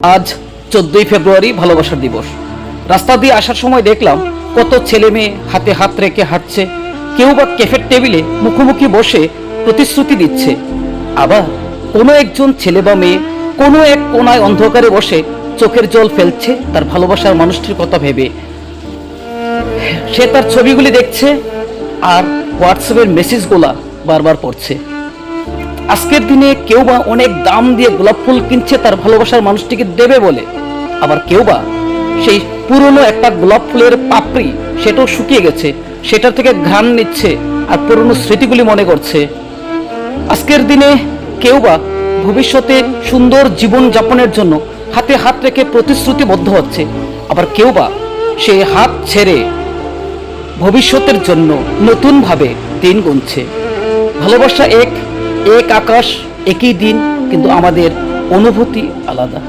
আজ 14ই ফেব্রুয়ারি ভালোবাসার দিবস। রাস্তা দিয়ে আসার সময় দেখলাম কত ছেলে মেয়ে হাতে হাত রেখে হাঁটছে, কেউ বা ক্যাফের টেবিলে মুখোমুখি বসে প্রতিশ্রুতি দিচ্ছে, আবার কোনো একজন ছেলে বা মেয়ে কোনো এক কোনায় অন্ধকারে বসে চোখের জল ফেলছে তার ভালোবাসার মানুষটির কথা ভেবে। সে তার ছবিগুলি দেখছে আর হোয়াটসঅ্যাপের মেসেজগুলা বারবার পড়ছে। আজকের দিনে কেউ বা অনেক দাম দিয়ে গোলাপ ফুল কিনছে তার ভালোবাসার মানুষটিকে দেবে বলে, আবার কেউ বা সেই পুরনো একটা গোলাপ ফুলের পাপড়ি সেটাও শুকিয়ে গেছে, সেটা থেকে ঘ্রাণ নিচ্ছে আর পুরনো স্মৃতিগুলি মনে করছে। আজকের দিনে কেউ বা ভবিষ্যতে সুন্দর জীবন যাপনের জন্য হাতে হাত রেখে প্রতিশ্রুতিবদ্ধ হচ্ছে, আবার কেউ বা সেই হাত ছেড়ে ভবিষ্যতের জন্য নতুনভাবে দিন গুনছে। ভালোবাসা এক এক আকাশ, একই দিন, কিন্তু আমাদের অনুভূতি আলাদা।